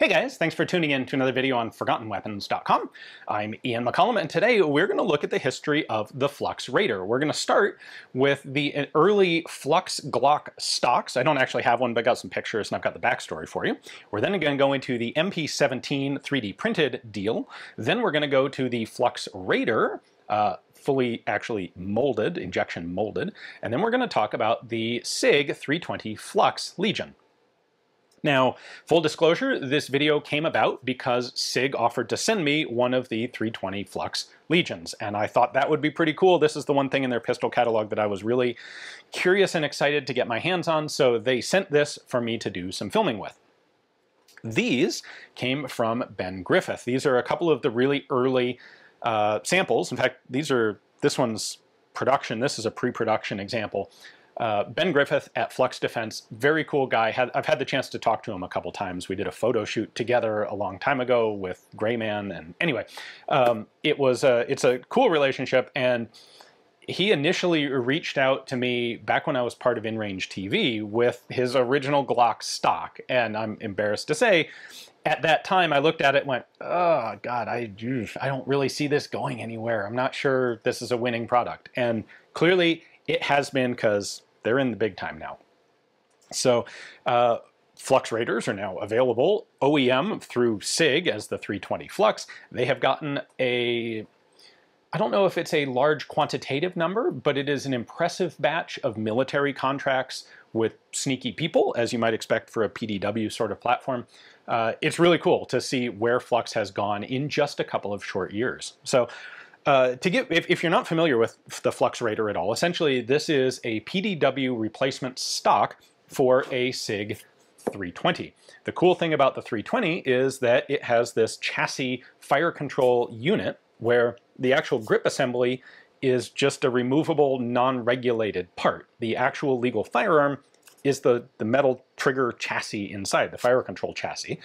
Hey guys, thanks for tuning in to another video on ForgottenWeapons.com. I'm Ian McCollum, and today we're going to look at the history of the Flux Raider. We're going to start with the early Flux Glock stocks. I don't actually have one, but I got some pictures and I've got the backstory for you. We're then going to go into the MP17 3D printed deal. Then we're going to go to the Flux Raider, fully actually molded, injection molded. And then we're going to talk about the SIG 320 Flux Legion. Now, full disclosure, this video came about because SIG offered to send me one of the 320 Flux Legions, and I thought that would be pretty cool. This is the one thing in their pistol catalog that I was really curious and excited to get my hands on, so they sent this for me to do some filming with. These came from Ben Griffith. These are a couple of the really early samples. In fact, this one's production. This is a pre-production example. Ben Griffith at Flux Defense, very cool guy. I've had the chance to talk to him a couple times. We did a photo shoot together a long time ago with Grayman, and anyway, it's a cool relationship. And he initially reached out to me back when I was part of InRange TV with his original Glock stock, and I'm embarrassed to say, at that time I looked at it and went, "Oh God, I don't really see this going anywhere. I'm not sure this is a winning product." And clearly it has been, because they're in the big time now. So Flux Raiders are now available OEM through SIG as the 320 Flux. They have gotten I don't know if it's a large quantitative number, but it is an impressive batch of military contracts with sneaky people, as you might expect for a PDW sort of platform. It's really cool to see where Flux has gone in just a couple of short years. So if you're not familiar with the Flux Raider at all, essentially this is a PDW replacement stock for a SIG 320. The cool thing about the 320 is that it has this chassis fire control unit where the actual grip assembly is just a removable, non-regulated part. The actual legal firearm is the metal trigger chassis inside, the fire control chassis.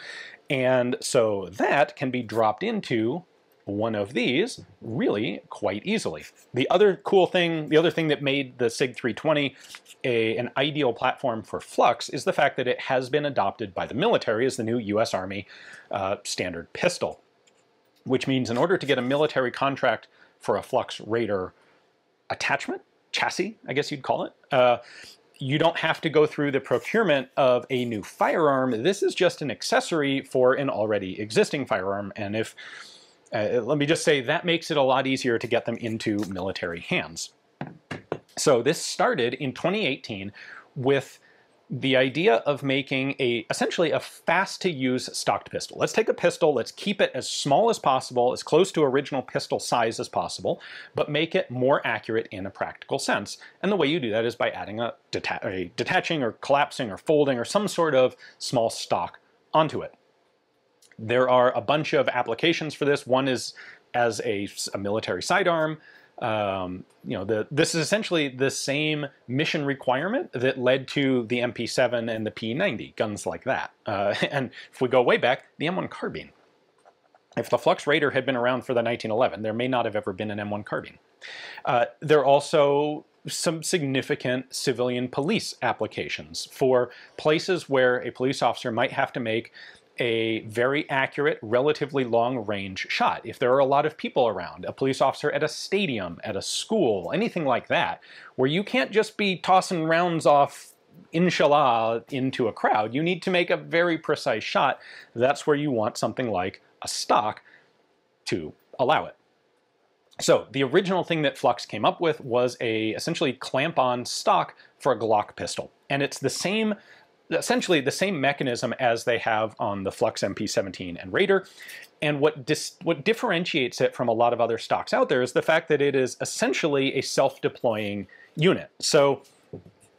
And so that can be dropped into one of these really quite easily. The other cool thing, the other thing that made the SIG 320 an ideal platform for Flux is the fact that it has been adopted by the military as the new US Army standard pistol, which means in order to get a military contract for a Flux Raider attachment, chassis, I guess you'd call it, you don't have to go through the procurement of a new firearm. This is just an accessory for an already existing firearm, and if let me just say that makes it a lot easier to get them into military hands. So this started in 2018 with the idea of making essentially a fast-to-use stocked pistol. Let's take a pistol, let's keep it as small as possible, as close to original pistol size as possible, but make it more accurate in a practical sense. And the way you do that is by adding a detaching or collapsing or folding or some sort of small stock onto it. There are a bunch of applications for this. One is as a military sidearm. This is essentially the same mission requirement that led to the MP7 and the P90, guns like that. And if we go way back, the M1 carbine. If the Flux Raider had been around for the 1911, there may not have ever been an M1 carbine. There are also some significant civilian police applications for places where a police officer might have to make a very accurate, relatively long-range shot. If there are a lot of people around, a police officer at a stadium, at a school, anything like that, where you can't just be tossing rounds off, inshallah, into a crowd. You need to make a very precise shot. That's where you want something like a stock to allow it. So the original thing that Flux came up with was essentially clamp-on stock for a Glock pistol. And it's essentially the same mechanism as they have on the Flux MP17 and Raider. And what differentiates it from a lot of other stocks out there is the fact that it is essentially a self-deploying unit. So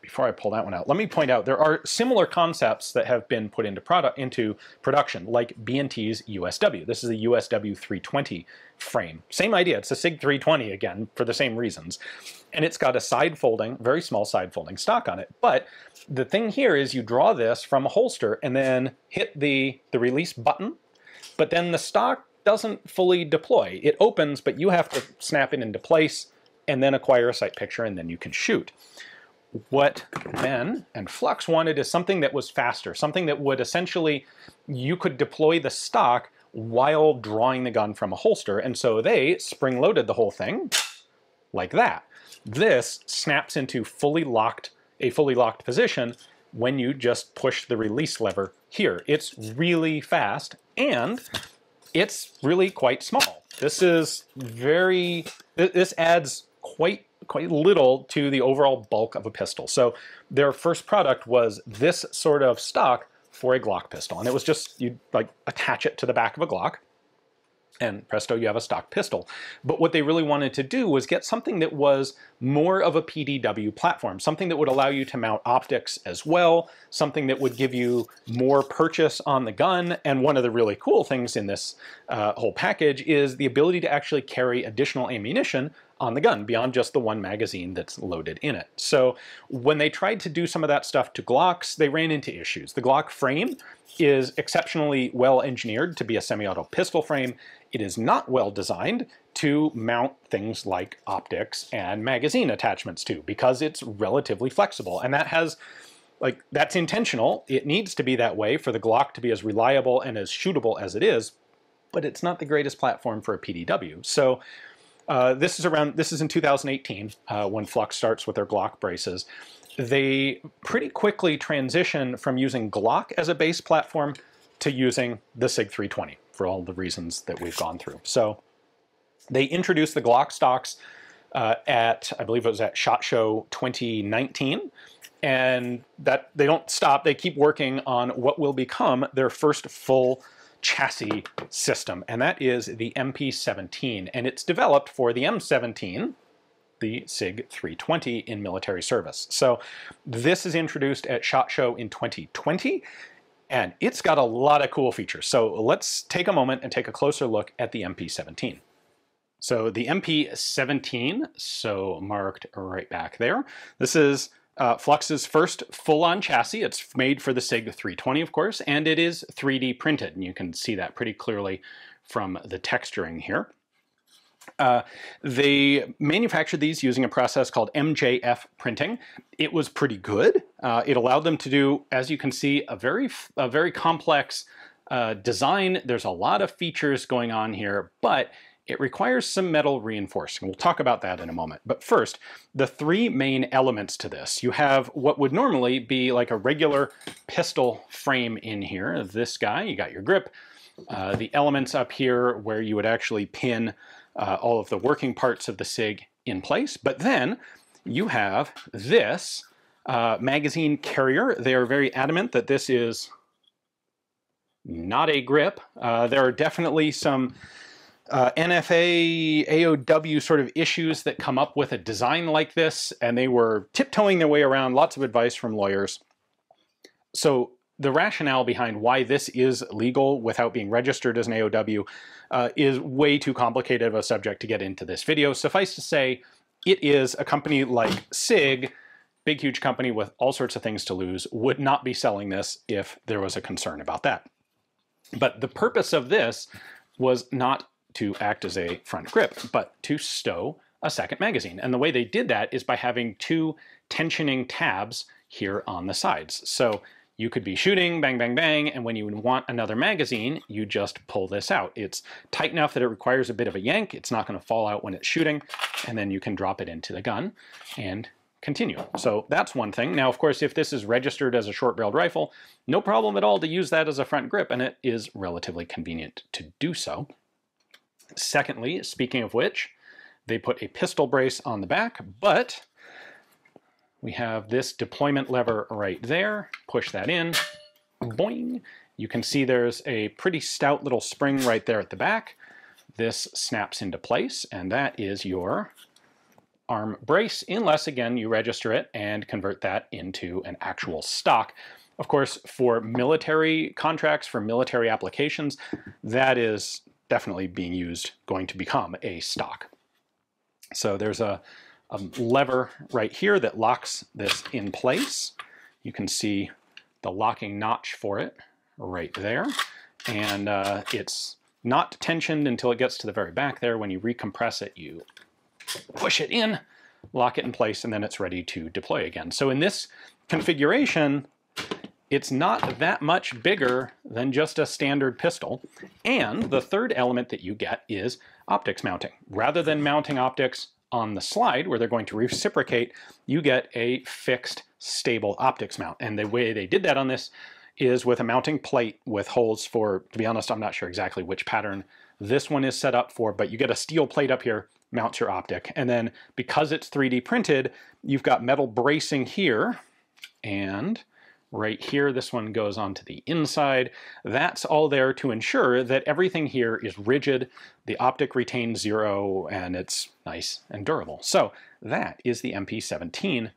before I pull that one out, let me point out there are similar concepts that have been put into production, like B&T's USW. This is a USW 320 frame. Same idea. It's a SIG 320 again for the same reasons. And it's got a side-folding, very small side-folding stock on it. But the thing here is you draw this from a holster and then hit the release button, but then the stock doesn't fully deploy. It opens, but you have to snap it into place and then acquire a sight picture, and then you can shoot. what Ben and Flux wanted is something that was faster, something that would essentially, you could deploy the stock while drawing the gun from a holster, and so they spring-loaded the whole thing like that. This snaps into a fully locked position when you just push the release lever here. It's really fast, and it's really quite small. This adds quite little to the overall bulk of a pistol. So their first product was this sort of stock for a Glock pistol, and it was just, you'd like attach it to the back of a Glock, and presto, you have a stock pistol. But what they really wanted to do was get something that was more of a PDW platform, something that would allow you to mount optics as well, something that would give you more purchase on the gun. And one of the really cool things in this whole package is the ability to actually carry additional ammunition on the gun beyond just the one magazine that's loaded in it. So when they tried to do some of that stuff to Glocks, they ran into issues. The Glock frame is exceptionally well engineered to be a semi-auto pistol frame. It is not well designed to mount things like optics and magazine attachments to, because it's relatively flexible. And that has, like, that's intentional. It needs to be that way for the Glock to be as reliable and as shootable as it is, but it's not the greatest platform for a PDW. So this is in 2018 when Flux starts with their Glock braces. They pretty quickly transition from using Glock as a base platform to using the SIG 320 for all the reasons that we've gone through. So they introduced the Glock stocks at, I believe it was at SHOT Show 2019, and that they don't stop. They keep working on what will become their first full chassis system, and that is the MP17, and it's developed for the M17, the SIG 320 in military service. So this is introduced at SHOT Show in 2020, and it's got a lot of cool features. So let's take a moment and take a closer look at the MP17. So the MP17, so marked right back there, this is Flux's first full-on chassis. It's made for the SIG 320, of course, and it is 3D printed, and you can see that pretty clearly from the texturing here. They manufactured these using a process called MJF printing. It was pretty good. It allowed them to do, as you can see, a very complex design. There's a lot of features going on here, but it requires some metal reinforcing. We'll talk about that in a moment. But first, the three main elements to this. You have what would normally be like a regular pistol frame in here. This guy, you got your grip, the elements up here where you would actually pin all of the working parts of the SIG in place. But then you have this magazine carrier. They are very adamant that this is not a grip. There are definitely some NFA, AOW sort of issues that come up with a design like this, and they were tiptoeing their way around lots of advice from lawyers. So the rationale behind why this is legal without being registered as an AOW is way too complicated of a subject to get into this video. Suffice to say, it is a company like SIG, big, huge company with all sorts of things to lose, would not be selling this if there was a concern about that. But the purpose of this was not to act as a front grip, but to stow a second magazine. And the way they did that is by having two tensioning tabs here on the sides. So you could be shooting, bang, bang, bang, and when you want another magazine, you just pull this out. It's tight enough that it requires a bit of a yank. It's not going to fall out when it's shooting, and then you can drop it into the gun and continue. So that's one thing. Now, of course, if this is registered as a short-barreled rifle, no problem at all to use that as a front grip, and it is relatively convenient to do so. Secondly, speaking of which, they put a pistol brace on the back, but we have this deployment lever right there. Push that in, boing. You can see there's a pretty stout little spring right there at the back. This snaps into place, and that is your arm brace, unless, again, you register it and convert that into an actual stock. Of course, for military contracts, for military applications, that is definitely being used, going to become a stock. So there's a lever right here that locks this in place. You can see the locking notch for it right there. And it's not tensioned until it gets to the very back there. When you recompress it, you push it in lock it in place, and then it's ready to deploy again. So in this configuration, it's not that much bigger than just a standard pistol. And the third element that you get is optics mounting. Rather than mounting optics on the slide where they're going to reciprocate, you get a fixed, stable optics mount. And the way they did that on this is with a mounting plate with holes for, to be honest, I'm not sure exactly which pattern this one is set up for, but you get a steel plate up here, mounts your optic. And then because it's 3D printed, you've got metal bracing here, and right here, this one goes onto the inside. That's all there to ensure that everything here is rigid, the optic retains 0, and it's nice and durable. So that is the MP17,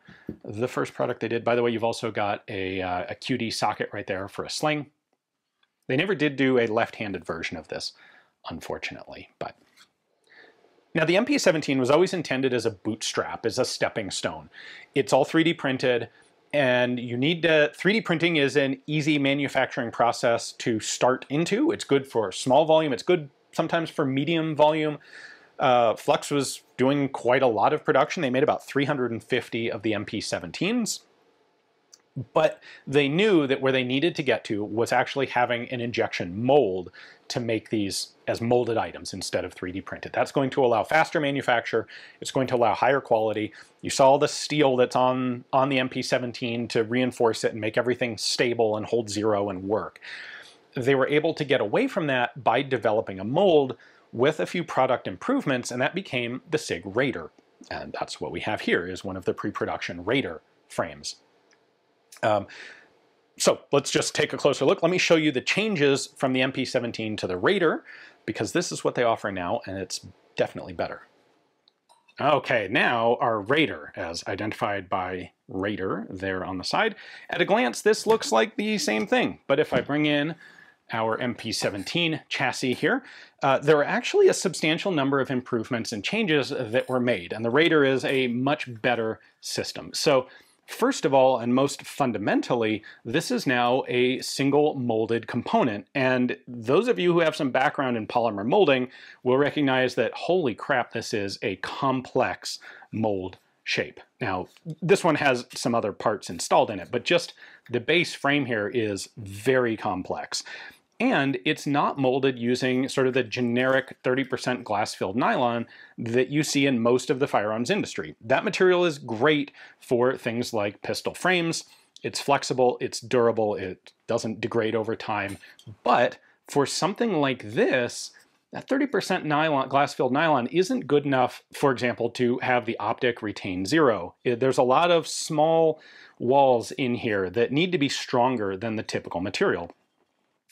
the first product they did. By the way, you've also got a QD socket right there for a sling. They never did do a left-handed version of this, unfortunately, but. Now the MP17 was always intended as a bootstrap, as a stepping stone. It's all 3D printed, and you need to, 3D printing is an easy manufacturing process to start into. It's good for small volume. It's good sometimes for medium volume. Flux was doing quite a lot of production. They made about 350 of the MP17s. But they knew that where they needed to get to was actually having an injection mold to make these as molded items instead of 3D printed. That's going to allow faster manufacture. It's going to allow higher quality. You saw the steel that's on the MP17 to reinforce it and make everything stable and hold 0 and work. They were able to get away from that by developing a mold with a few product improvements, and that became the SIG Raider. And that's what we have here, is one of the pre-production Raider frames. So let's just take a closer look. Let me show you the changes from the MP17 to the Raider, because this is what they offer now, and it's definitely better. Okay, now our Raider, as identified by Raider there on the side. At a glance, this looks like the same thing, but if I bring in our MP17 chassis here, there are actually a substantial number of improvements and changes that were made, and the Raider is a much better system. So first of all, and most fundamentally, this is now a single molded component. And those of you who have some background in polymer molding will recognize that, holy crap, this is a complex mold shape. Now, this one has some other parts installed in it, but just the base frame here is very complex. And it's not molded using sort of the generic 30% glass-filled nylon that you see in most of the firearms industry. That material is great for things like pistol frames. It's flexible, it's durable, it doesn't degrade over time. But for something like this, that 30% nylon, glass-filled nylon isn't good enough, for example, to have the optic retain 0. There's a lot of small walls in here that need to be stronger than the typical material.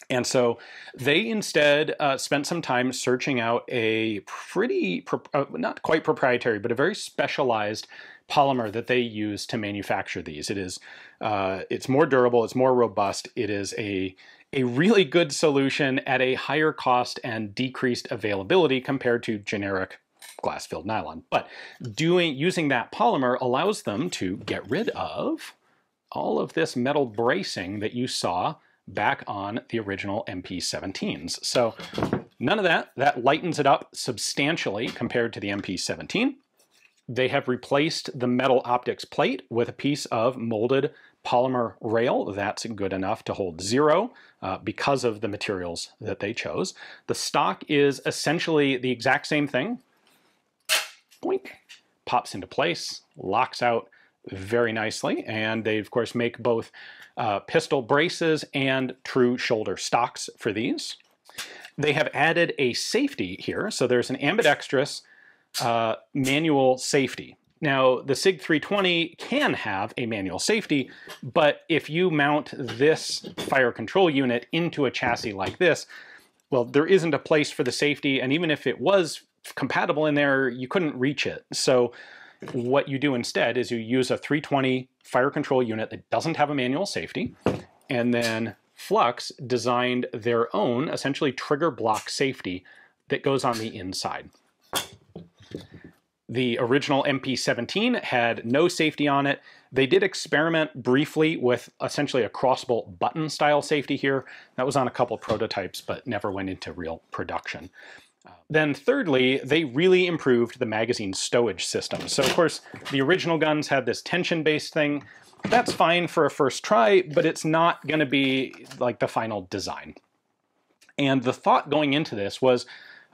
And so they instead spent some time searching out a pretty, not quite proprietary, but a very specialized polymer that they use to manufacture these. It is, it's more durable, it's more robust, it is a really good solution at a higher cost and decreased availability compared to generic glass-filled nylon. But using that polymer allows them to get rid of all of this metal bracing that you saw back on the original MP17s. So none of that. That lightens it up substantially compared to the MP17. They have replaced the metal optics plate with a piece of molded polymer rail. That's good enough to hold 0 because of the materials that they chose. The stock is essentially the exact same thing. Boink, pops into place, locks out very nicely, and they of course make both pistol braces and true shoulder stocks for these. They have added a safety here, so there's an ambidextrous manual safety. Now the SIG 320 can have a manual safety, but if you mount this fire control unit into a chassis like this, well, there isn't a place for the safety, and even if it was compatible in there, you couldn't reach it. So what you do instead is you use a 320 fire control unit that doesn't have a manual safety, and then Flux designed their own, essentially, trigger block safety that goes on the inside. The original MP17 had no safety on it. They did experiment briefly with essentially a crossbolt button style safety here. That was on a couple prototypes, but never went into real production. Then thirdly, they really improved the magazine stowage system. So of course, the original guns had this tension-based thing. That's fine for a first try, but it's not going to be like the final design. And the thought going into this was,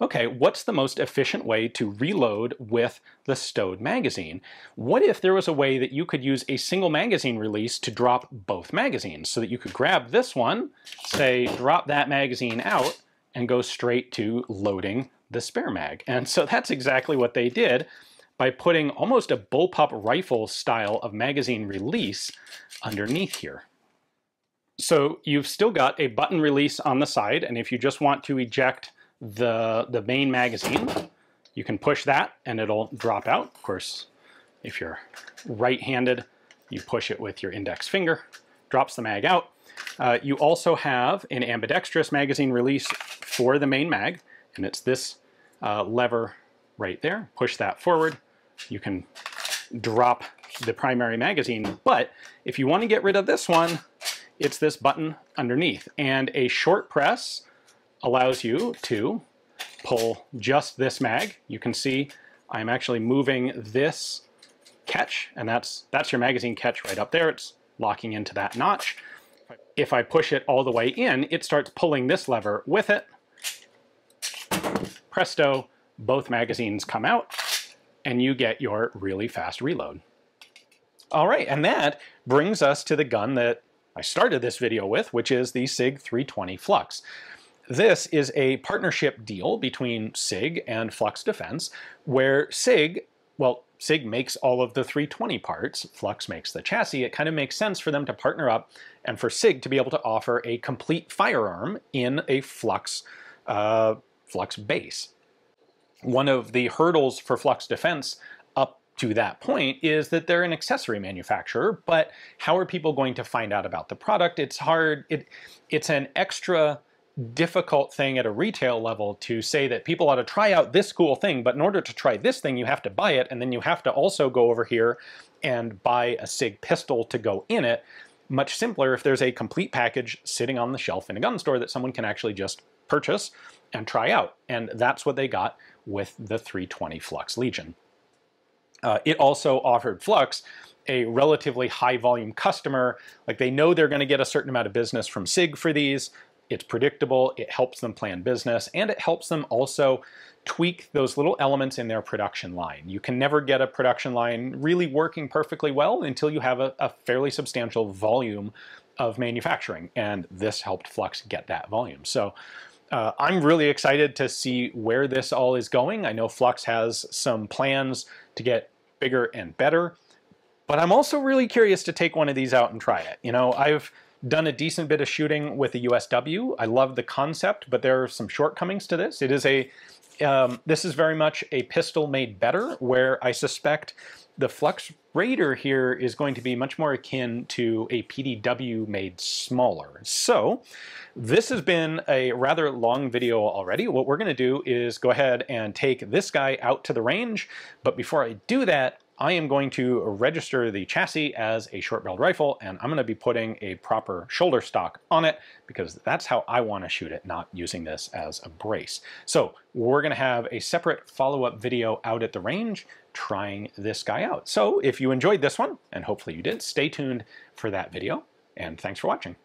okay, what's the most efficient way to reload with the stowed magazine? What if there was a way that you could use a single magazine release to drop both magazines, so that you could grab this one, say, drop that magazine out, and go straight to loading the spare mag? And so that's exactly what they did by putting almost a bullpup rifle style of magazine release underneath here. So you've still got a button release on the side, and if you just want to eject the main magazine, you can push that and it'll drop out. Of course, if you're right-handed, you push it with your index finger, drops the mag out. You also have an ambidextrous magazine release for the main mag, and it's this lever right there. Push that forward. You can drop the primary magazine, but if you want to get rid of this one, it's this button underneath, and a short press allows you to pull just this mag. You can see I'm actually moving this catch, and that's your magazine catch right up there. It's locking into that notch. If I push it all the way in, it starts pulling this lever with it. Presto, both magazines come out, and you get your really fast reload. All right, and that brings us to the gun that I started this video with, which is the SIG 320 Flux. This is a partnership deal between SIG and Flux Defense, where SIG makes all of the 320 parts, Flux makes the chassis. It kind of makes sense for them to partner up and for SIG to be able to offer a complete firearm in a Flux base. One of the hurdles for Flux Defense up to that point is that they're an accessory manufacturer, but how are people going to find out about the product? It's hard. It's an extra difficult thing at a retail level to say that people ought to try out this cool thing, but in order to try this thing, you have to buy it, and then you have to also go over here and buy a SIG pistol to go in it. Much simpler if there's a complete package sitting on the shelf in a gun store that someone can actually just purchase and try out. And that's what they got with the 320 Flux Legion. It also offered Flux a relatively high volume customer. Like, they know they're going to get a certain amount of business from SIG for these. It's predictable, it helps them plan business, and it helps them also tweak those little elements in their production line. You can never get a production line really working perfectly well until you have a fairly substantial volume of manufacturing, and this helped Flux get that volume. So I'm really excited to see where this all is going. I know Flux has some plans to get bigger and better, but I'm also really curious to take one of these out and try it. You know, I've done a decent bit of shooting with the USW. I love the concept, but there are some shortcomings to this. It is this is very much a pistol made better, where I suspect the Flux Raider here is going to be much more akin to a PDW made smaller. So this has been a rather long video already. What we're going to do is go ahead and take this guy out to the range, but before I do that, I am going to register the chassis as a short-barreled rifle, and I'm going to be putting a proper shoulder stock on it because that's how I want to shoot it, not using this as a brace. So we're going to have a separate follow-up video out at the range trying this guy out. So if you enjoyed this one, and hopefully you did, stay tuned for that video, and thanks for watching.